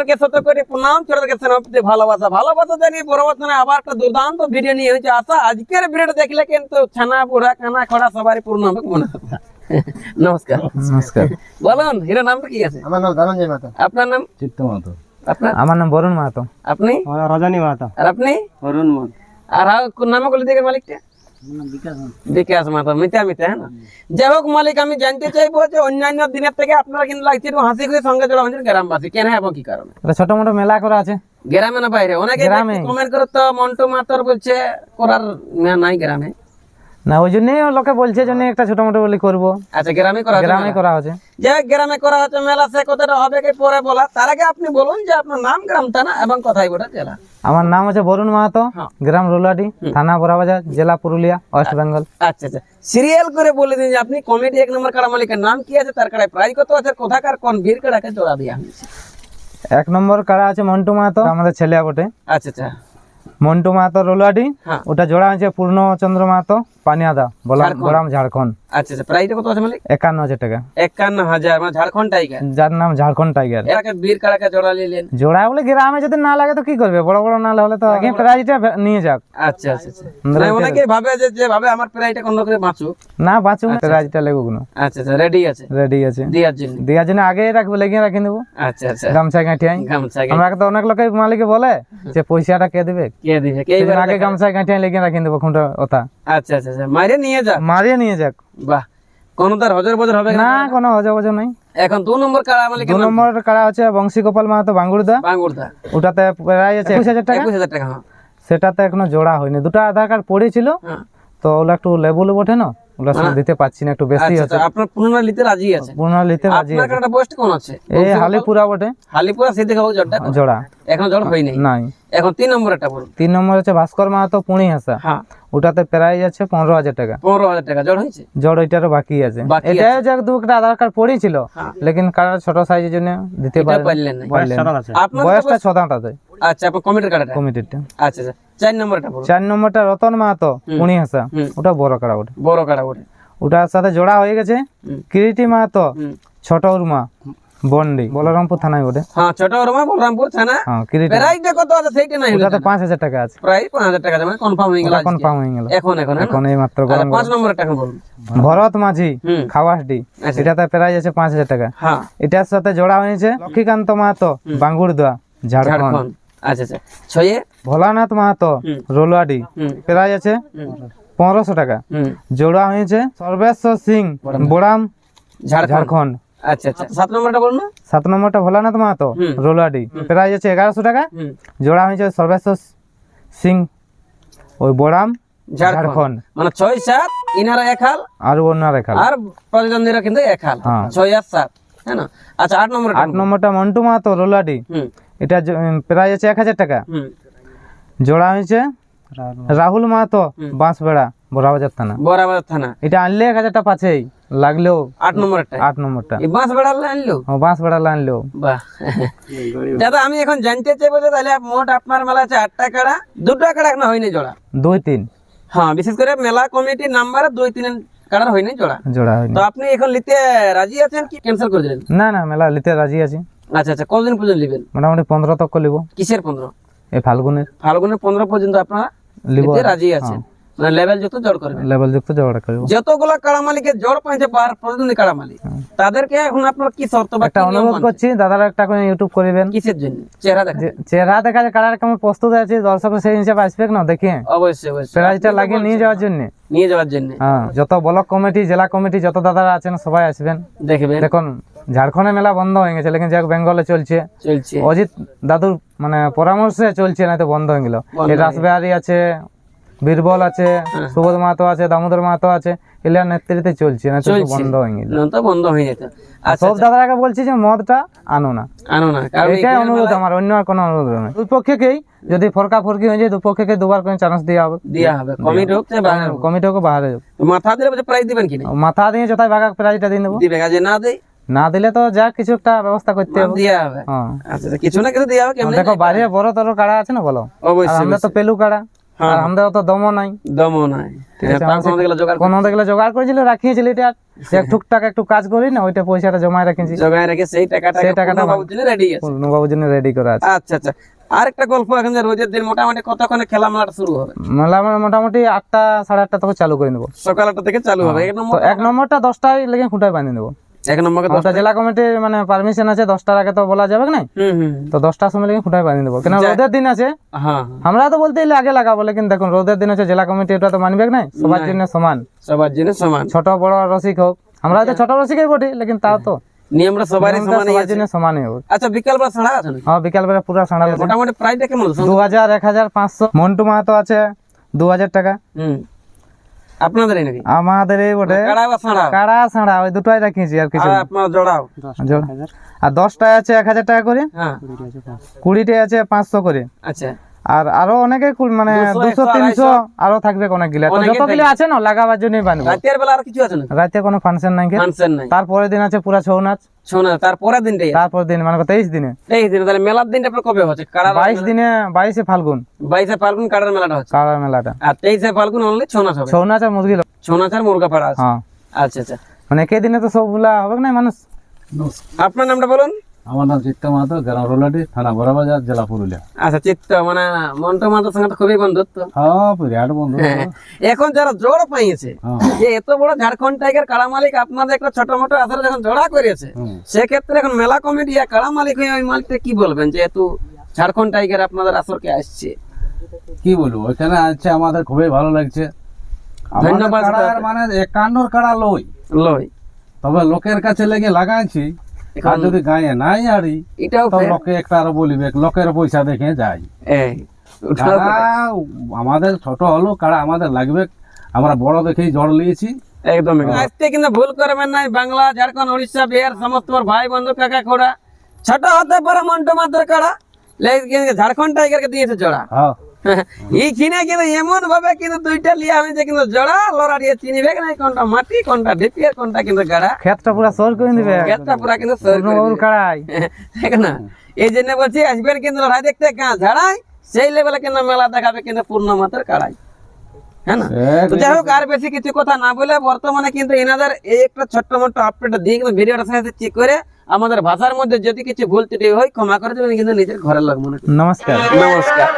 সকলকে শত করে প্রণাম, ছোটদেরকে স্নেহ ভালোবাসা ভালোবাসা জানিয়ে পরবর্তী আবার একটা দুর্দান্ত ভিডিও নিয়ে হয়েছে আসা। আজকের ভিডিওটা দেখলে কিন্তু ছানা বুড়া কানা খড়া সবারই পূর্ণ হবে মনে হবে। নমস্কার। নমস্কার। বলুন হিরো নামটা কি আছে? আমার নাম ধনঞ্জয় মাহাতো। আপনার নাম? চিত্ত মাহাতো। আপনার? আমার নাম বরুণ মাহাতো। আপনি? রজনী মাহাতো। আর আপনি? বরুণ মাহাতো। আর নাম বলে দেখেন মালিকটা? বিকাশ মাহাতো। মিতা মিতা, হ্যাঁ না? যাই হোক মালিক, আমি জানতে চাইবো যে অন্যান্য দিনের থেকে আপনারা কিন্তু লাগছে একটু হাসি খুশি সঙ্গে জড়া হয়েছেন গ্রামবাসী, কেন এবং কি কারণে? ছোট মোটো মেলা করা আছে গ্রামে না বাইরে? অনেকে কমেন্ট করে তো মন্টু মাতর বলছে করার নাই গ্রামে না, ওই জন্যই লোকে বলছে জন্য একটা ছোট মোটো বলি করবো। আচ্ছা, গ্রামে করা গ্রামে করা হচ্ছে। যে গ্রামে করা হচ্ছে মেলা, সে কথাটা হবে কি পরে বলা, তার আগে আপনি বলুন যে আপনার নাম, গ্রাম, থানা এবং কোথায় গোটা জেলা? আমার নাম হচ্ছে বরুণ মাহাতো, গ্রাম রোলাডি, থানা বোরাবাজার, জেলা পুরুলিয়া, ওয়েস্ট বেঙ্গল। আচ্ছা আচ্ছা, সিরিয়াল করে বলে দিন যে আপনি কমিটি 1 নম্বর কাড়া মালিকের নাম কি আছে, তার কাড়ায় প্রাইজ কত আছে, কোথাকার কোন বীর কাড়াকে জোড়া দেওয়া হয়েছে? 1 নম্বর কাড়া আছে মন্টু মাহাতো, আমাদের ছেলে বটে। আচ্ছা আচ্ছা, মন্টু মাহাতো রোলাডি, ওটা জোড়া হয়েছে পূর্ণচন্দ্র মাহাতো, পানিয়াদা, বলাম ঝাড়খণ্ড। আচ্ছা আচ্ছা, প্রাইসটা কত আছে মালিক? 51,000 টাকা। 51,000, মানে ঝাড়খণ্ড টাইগার, যার নাম ঝাড়খণ্ড টাইগার। এটাকে বীর কাড়াকে জোড়া নিলেন। জোড়া বলে গ্রামে যদি না লাগে তো কি করবে, বড় বড় না হলে তো প্রাইজটা নিয়ে যাক। আচ্ছা আচ্ছা আচ্ছা, অনেকে ভাবে যে ভাবে আমার প্রাইজটা কোন করে বাঁচুক না, বাঁচুক প্রাইজটা লেগুক না। আচ্ছা আচ্ছা, রেডি আছে? রেডি আছে দেওয়ার জন্য আগে রাখবো, লেগে রাখি দেবো। আচ্ছা আচ্ছা, গামছা গাঁঠিয়াই। আমরা তো অনেক লোকে মালিকে বলে যে পয়সাটা কে দিবে, আগে গামছা গাঁঠিয়াই লেগে রাখি দেবো খুঁটা ওটা। আচ্ছা আচ্ছা, মারিয়ে নিয়ে যাক। বাহ, কোন তার হজর বজর হবে না? কোনো হজর বজর নাই। এখন 2 নম্বর কাড়া মালিক? 2 নম্বর কাড়া আছে বংশী গোপাল মাহাতো, বাঙ্গুরদা। ওটাতে প্রাইস আছে 21,000 টাকা। 21,000 টাকা। সেটাতে এখনো জোড়া হয়নি, দুটো আধার কার্ড পড়েছিল তো ওগুলো একটু লেবুল বটে না, ওগুলো সব দিতে পাচ্ছি না, একটু বেশি আছে। আপনার পুনরায় নিতে রাজি আছে? পুনরায় নিতে রাজি আছে। আপনার কাড়াটা বয়স কোন আছে? এই হালিপুরা বটে। হালিপুরা সে দেখাবো জোড়া এখন জোড়া হয়নি নাই। এখন 3 নম্বর একটা বলুন। 3 নম্বর হচ্ছে ভাস্কর মাহাতো, পুনি হাসা। ওটাতে প্রাইস আছে 15,000 টাকা। 15,000 টাকা জোড় হয়েছে? জোড় ওইটারও বাকি আছে। এটাই যে দুটো আধার কার্ড পড়েছিল, লেকিন কার্ড ছোট সাইজের জন্য দিতে পারলেন না। বয়সটা 6 দাঁত আছে। আচ্ছা, আপনার কমিটির কার্ডটা? কমিটিটা। আচ্ছা আচ্ছা, 4 নম্বরটা বলুন। 4 নম্বরটা রতন মাহাতো, পুনি হাসা। ওটা বড় কাড়া ওটা। বড় কাড়া ওটা। ওটার সাথে জোড়া হয়ে গেছে কিরিটি মাহাতো, ছোট উরমা, বন্ডি, বলরামপুর থানায় ওটা। হ্যাঁ, ছোট উরমা, বলরামপুর থানা। হ্যাঁ, কিরিটি। প্রাইসটা কত আছে সেইটা নাই? ওটাতে 5,000 টাকা আছে। প্রাইস 5,000 টাকা, মানে কনফার্ম হয়ে গেল। কনফার্ম হয়ে গেল এখন এই মাত্র। 5 নম্বরের টাকা বলুন। ভরত মাঝি, খাওয়াসডি। এটাতে প্রাইস আছে 5,000 টাকা। হ্যাঁ, এটার সাথে জোড়া হয়েছে লক্ষ্মীকান্ত মাহাতো, বাঙ্গুরদা, ঝাড়খণ্ড। আচ্ছা আচ্ছা, 6 ভোলানাথ মাহাতো, রোলওয়াডি। প্রাইস আছে 1500 টাকা। জোড়া হয়েছে সর্বেশ্বর সিং, বোড়াম, ঝাড়খণ্ড। আচ্ছা আচ্ছা, 7 নম্বরটা বলুন না? 7 নম্বরটা ভোলানাথ মাহাতো, রোলওয়াডি। প্রাইস আছে 1100 টাকা। জোড়া হয়েছে সর্বেশ্বর সিং, ওই বোড়াম, ঝাড়খণ্ড। মানে 6 7 ইনারা এক হাল আর ওনারা এক হাল, আর প্রতিদ্বন্দ্বীরা কিন্তু এক হাল। 6 আর 7, হ্যাঁ না? আচ্ছা, 8 নম্বরটা মন্টু মাহাতো, রোলওয়াডি। এটা প্রাইস আছে 1,000 টাকা। জোড়া হয়েছে রাহুল মাহাতো, বাঁশবেড়া, বোরাবাজার থানা। এটা আনলে 1,000 টাকা পাচ্ছেই, লাগলেও 8 নম্বরটা বাঁশবেড়া আনলো। বাঁশবেড়া আনলো। বাহ দাদা, আমি এখন জানতে চাইবো যে তাহলে মোট আপনার মেলা আছে 8টা কাড়া, 2টা কাড়া এখন হয়নি জোড়া? 2 3। হ্যাঁ, বিশেষ করে মেলা কমিটির নাম্বারে 2 3 কাড়া হয়নি জোড়া হয়নি। তো আপনি এখন নিতে রাজি আছেন কি ক্যান্সেল করে দিলেন? না না, মেলা নিতে রাজি আছি। আচ্ছা আচ্ছা, কতদিন পর্যন্ত নেবেন? মোটামুটি 15 তক লিব। কিসের 15? এই ফাল্গুনের 15 পর্যন্ত আপনারা নিতে রাজি আছেন? মানে লেভেল যুক্ত জোড় করবেন? লেভেল যুক্ত জোড় করব। যতগুলা কাড়া মালিকের জোড় পাইছে পার প্রতিদ্বন্দ্বী কাড়া মালিক, তাদেরকে এখন আপনারা কি শর্ত বা একটা অনুরোধ করছি, দাদারা একটা করে ইউটিউব করবেন। কিসের জন্য? চেহারা দেখা যায় কাড়ার কেমন প্রস্তুত আছে, দর্শক সেই হিসাবে আসবে না দেখে। অবশ্যই অবশ্যই, প্রাইজটা লাগিয়ে নিয়ে যাওয়ার জন্য। হ্যাঁ, যত ব্লক কমিটি, জেলা কমিটি, যত দাদারা আছেন সবাই আসবেন, দেখবেন। দেখুন, ঝাড়খণ্ডে মেলা বন্ধ হয়ে গেছে, লেকিন যাক বেঙ্গলে চলছে। অজিত দাদুর মানে পরামর্শে চলছে, না তো বন্ধ হয়ে গেল। এই রাসবিহারী আছে, বীরবল আছে, সুবোধ মাহাতো আছে, দামোদর মাহাতো আছে, এলার নেতৃত্বে চলছে, না তো বন্ধ হয়ে গেল। বন্ধ হয়ে যেত। সব দাদারাকে বলছি যে মদটা আনো না। এটাই অনুরোধ আমার, অন্য আর কোনো অনুরোধ নয়। দুই পক্ষকেই যদি ফরকা ফরকি হয়ে যায়, দুই পক্ষকে 2বার করে চান্স দেওয়া হবে। কমিটি হোক কমিটি হোক, বাহারে হোক। মাথা দিলে প্রাইজ দিবেন কি? মাথা দিয়ে যথায় ভাগা প্রাইজটা দিয়ে দেবো। না দিলে তো যা কিছু একটা ব্যবস্থা করতে হবে। কিছু না কিছু দেওয়া হবে। দেখো, বাইরে বড় তোর কাড়া আছে না, বলো। আমরা তো পেলু কাড়া, আর আমাদের অত দমও নাই। দমও নাই, তার কোনো দিকে জোগাড় কোনো দেখলে জোগাড় করেছিল, রাখিয়েছিল এটা এক টুকটাক একটু কাজ করি না, ওইটা পয়সাটা জমায় রাখেছি, জোগাড় রেখে সেই টাকাটা বাবুর জন্য রেডি আছে। বাবুর জন্য রেডি করা আছে। আচ্ছা আচ্ছা, আরেকটা গল্প, এখন যে রোজের দিন মোটামুটি কতক্ষণে খেলা মেলাটা শুরু হবে? মেলা আমরা মোটামুটি 8টা সাড়ে 8টা থেকে চালু করে দেবো, সকাল 8টা থেকে চালু হবে। তো 1 নম্বরটা 10টায় লেগে খুঁটায় বাঁধিয়ে দেবো। 1 নম্বরে ওটা জেলা কমিটির মানে পারমিশন আছে, 10টার আগে তো বলা যাবে না, তো 10টার সময় লেগে খুঁটায় বাঁধিয়ে দেবো। কেন রোদের দিন আছে, হ্যাঁ আমরা তো বলতে এলে আগে লাগাবো, কিন্তু দেখুন রোদের দিন আছে, জেলা কমিটি ওটা তো মানবে না, সবার জন্য সমান, সবার জন্য সমান, ছোট বড় রসিক হোক, আমরা হয়তো ছোট রসিকই বটি, লেকিন তাও তো নিয়মটা সবারই সমানই সবার আছে। জন্য সমানই হবে। আচ্ছা, বিকাল বেলা ছাড়া আছে নাকি? হ্যাঁ বিকাল বেলা পুরো সাড়া আছে। মোটামুটি প্রাইসটা কেমন? 2000, 1500। মন্টু মাহাতো আছে 2000 টাকা। আপনাদেরই নাকি? আমাদের এই বটে কাড়া বা ছাড়া? কাড়া সাড়া ওই দুটোই রাখিয়েছি আর কিছু। আর আপনার জোড়াও? আর 10টায় আছে 1000 টাকা করে, হ্যাঁ 20টায় আছে 500 করে, আচ্ছা আর আরো অনেকে মানে 200 300 আরো থাকবে অনেক গিলা, তো যত গিলা আছে না লাগাবার জন্যই বানবো। রাতের বেলা আর কিছু আছে নাকি? রাতে কোনো ফাংশন নাই, ফাংশন নাই। তারপরের দিন আছে পুরা ছৌ নাচ। শোনা, তারপরের দিনটাই আছে? তারপর দিন মানে 23 দিনে। 23 দিন। তাহলে মেলার দিনটা আপনার কবে হচ্ছে? কাড়ার 22 দিনে, 22শে ফাল্গুন 22শে ফাল্গুন কাড়ার মেলাটা হচ্ছে, কাড়ার মেলাটা। আর 23শে ফাল্গুন অনলি ছৌ নাচ হবে? ছৌ নাচ আর মুরগি লোক। ছৌ নাচ আর মুরগা পাড়া আছে। হ্যাঁ আচ্ছা আচ্ছা, মানে একই দিনে তো সবগুলা হবে না মানুষ। আপনার নামটা বলুন? আমার নাম চিত্ত মাহাতো, গ্রাম রোলাটি, থানা বড়বাজার, জেলা পুরুলিয়া। আচ্ছা, চিত্ত মানে মন্টু মাতার সঙ্গে তো খুবই বন্ধুত্ব। হ্যাঁ বিরাট বন্ধু। এখন যারা জোড় পাইছে, হ্যাঁ। যে এত বড় ঝাড়খণ্ড টাইগার কাড়া মালিক আপনাদের একটা ছোট মোটো আসার যখন জোড়া করেছে, সেক্ষেত্রে এখন মেলা কমিটি কাড়া মালিক হয়ে ওই মালিকটা কি বলবেন, যেহেতু ঝাড়খণ্ড টাইগার আপনাদের আসরকে আসছে? কি বলবো, ওইখানে আছে আমাদের খুবই ভালো লাগছে। আমাদের ধন্যবাদ। কাড়ার মানে 51 কাড়া লই, লয় তবে লোকের কাছে লেগে লাগাইছি, আর যদি গায়ে নাই আড়ি এটাও তো fair। লোকে একটা আরো বলিবে, লোকের পয়সা দেখে যাই। এই, ওটাও fair। কাড়া আমাদের ছোট হলো, কাড়া আমাদের লাগবে, আমরা বড় দেখেই জড় নিয়েছি। একদম আজকে কিন্তু ভুল করবেন না, বাংলা ঝাড়খণ্ড উড়িষ্যা বিহার সমস্ত আমার ভাই বন্ধু কাকা খোড়া, ছোট হতে পারে মন্টু মাতার কাড়া, লেকিন ঝাড়খণ্ড টাইগারকে দিয়েছে জোড়া। হ্যাঁ এইখানে কিন্তু এমন ভাবে কিন্তু দুইটা লিয়া হয়েছে, কিন্তু জোড়া লড়া দিয়ে চিনিবে না কোনটা মাটি কোনটা ঢেপি আর কোনটা কিন্তু গাড়া। ক্ষেতটা পুরা সর করে দিবে, ক্ষেতটা পুরা কিন্তু সর করে দিবে। কাড়াই ঠিক না? এই জন্য বলছি আসবেন কিন্তু লড়াই দেখতে গাঁ ঝাড়াই, সেই লেভেলে কিন্তু মেলা দেখাবে কিন্তু পূর্ণ মাত্রার কাড়াই, হ্যাঁ না? তো যাই হোক, আর বেশি কিছু কথা না বলে বর্তমানে কিন্তু এনাদের এই একটা ছোট্ট মোটো আপডেট দিয়ে কিন্তু ভিডিওটা সাথে চেক করে আমাদের ভাষার মধ্যে যদি কিছু ভুল ত্রুটি হয় ক্ষমা করে দেবেন, কিন্তু নিজের ঘরের লোক মনে করে। নমস্কার। নমস্কার।